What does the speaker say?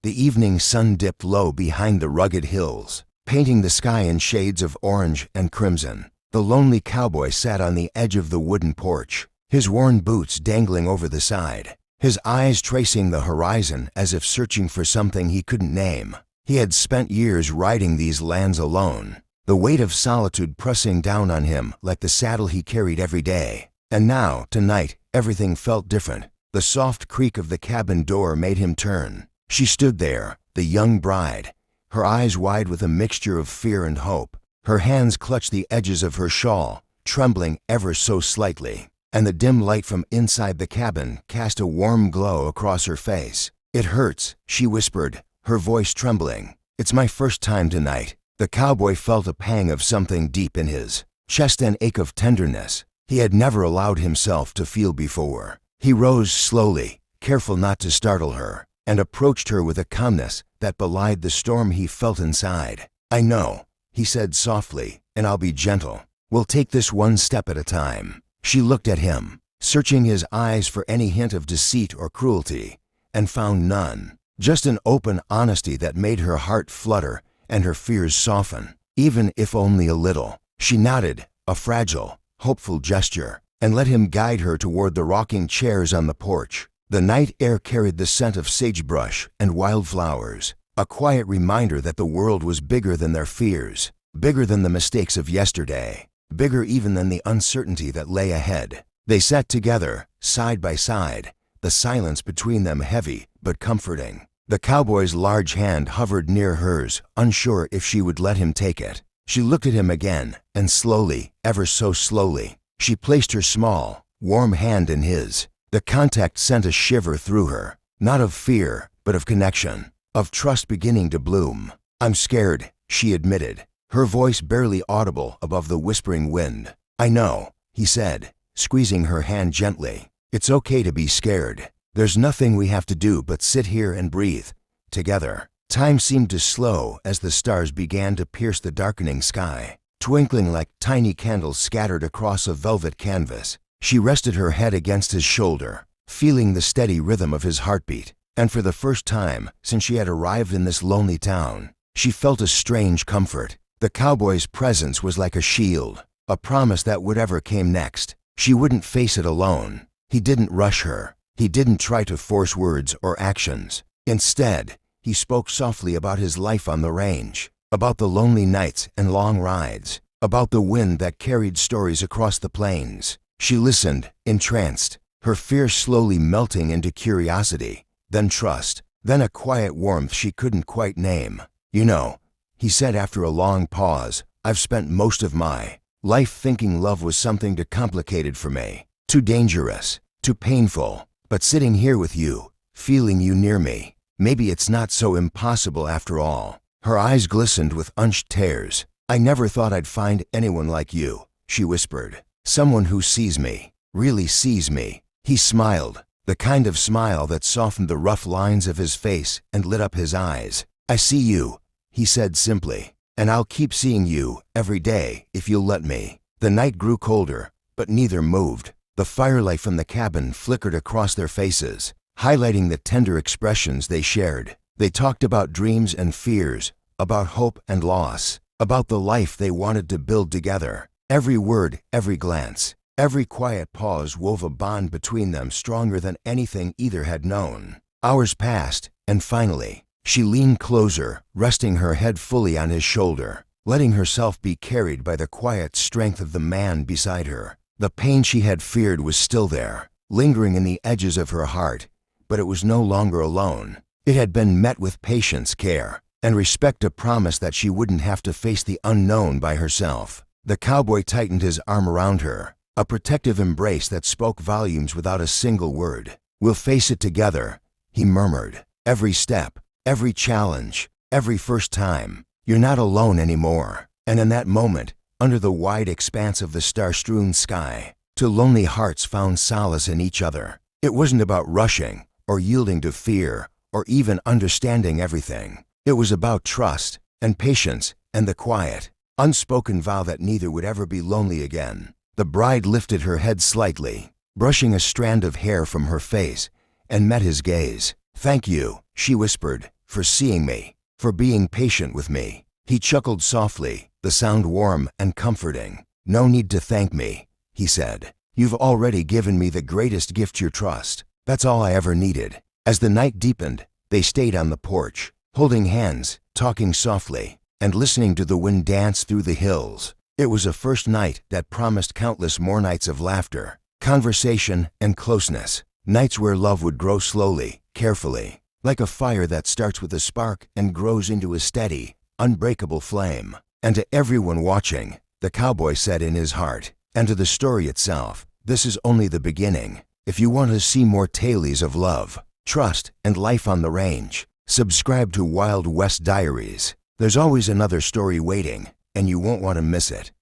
The evening sun dipped low behind the rugged hills, painting the sky in shades of orange and crimson. The lonely cowboy sat on the edge of the wooden porch, his worn boots dangling over the side, his eyes tracing the horizon as if searching for something he couldn't name. He had spent years riding these lands alone, the weight of solitude pressing down on him like the saddle he carried every day. And now, tonight, everything felt different. The soft creak of the cabin door made him turn. She stood there, the young bride, her eyes wide with a mixture of fear and hope. Her hands clutched the edges of her shawl, trembling ever so slightly, and the dim light from inside the cabin cast a warm glow across her face. "It hurts," she whispered, her voice trembling. "It's my first time tonight." The cowboy felt a pang of something deep in his chest, an ache of tenderness he had never allowed himself to feel before. He rose slowly, careful not to startle her, and approached her with a calmness that belied the storm he felt inside. "I know," he said softly, "and I'll be gentle. We'll take this one step at a time." She looked at him, searching his eyes for any hint of deceit or cruelty, and found none. Just an open honesty that made her heart flutter and her fears soften, even if only a little. She nodded, a fragile, hopeful gesture, and let him guide her toward the rocking chairs on the porch. The night air carried the scent of sagebrush and wildflowers, a quiet reminder that the world was bigger than their fears, bigger than the mistakes of yesterday, bigger even than the uncertainty that lay ahead. They sat together, side by side, the silence between them heavy but comforting. The cowboy's large hand hovered near hers, unsure if she would let him take it. She looked at him again, and slowly, ever so slowly, she placed her small, warm hand in his. The contact sent a shiver through her, not of fear, but of connection, of trust beginning to bloom. "I'm scared," she admitted, her voice barely audible above the whispering wind. "I know," he said, squeezing her hand gently. "It's okay to be scared. There's nothing we have to do but sit here and breathe, together." Time seemed to slow as the stars began to pierce the darkening sky, twinkling like tiny candles scattered across a velvet canvas. She rested her head against his shoulder, feeling the steady rhythm of his heartbeat. And for the first time since she had arrived in this lonely town, she felt a strange comfort. The cowboy's presence was like a shield, a promise that whatever came next, she wouldn't face it alone. He didn't rush her. He didn't try to force words or actions. Instead, he spoke softly about his life on the range, about the lonely nights and long rides, about the wind that carried stories across the plains. She listened, entranced, her fear slowly melting into curiosity, then trust, then a quiet warmth she couldn't quite name. "You know," he said after a long pause, "I've spent most of my life thinking love was something too complicated for me, too dangerous, too painful. But sitting here with you, feeling you near me, maybe it's not so impossible after all." Her eyes glistened with unshed tears. "I never thought I'd find anyone like you," she whispered. "Someone who sees me, really sees me." He smiled, the kind of smile that softened the rough lines of his face and lit up his eyes. "I see you," he said simply, "and I'll keep seeing you every day if you'll let me." The night grew colder, but neither moved. The firelight from the cabin flickered across their faces, highlighting the tender expressions they shared. They talked about dreams and fears, about hope and loss, about the life they wanted to build together. Every word, every glance, every quiet pause wove a bond between them stronger than anything either had known. Hours passed, and finally, she leaned closer, resting her head fully on his shoulder, letting herself be carried by the quiet strength of the man beside her. The pain she had feared was still there, lingering in the edges of her heart, but it was no longer alone. It had been met with patience, care, and respect, a promise that she wouldn't have to face the unknown by herself. The cowboy tightened his arm around her, a protective embrace that spoke volumes without a single word. "We'll face it together," he murmured. "Every step, every challenge, every first time. You're not alone anymore." And in that moment, under the wide expanse of the star-strewn sky, two lonely hearts found solace in each other. It wasn't about rushing, or yielding to fear, or even understanding everything. It was about trust, and patience, and the quiet, unspoken vow that neither would ever be lonely again. The bride lifted her head slightly, brushing a strand of hair from her face, and met his gaze. "Thank you," she whispered, for seeing me, for being patient with me." He chuckled softly, the sound warm and comforting. "No need to thank me," he said. "You've already given me the greatest gift, your trust. That's all I ever needed." As the night deepened, they stayed on the porch, holding hands, talking softly, and listening to the wind dance through the hills. It was a first night that promised countless more nights of laughter, conversation, and closeness. Nights where love would grow slowly, carefully, like a fire that starts with a spark and grows into a steady, unbreakable flame. And to everyone watching, the cowboy said in his heart, and to the story itself, this is only the beginning. If you want to see more tales of love, trust, and life on the range, subscribe to Wild West Diaries. There's always another story waiting, and you won't want to miss it.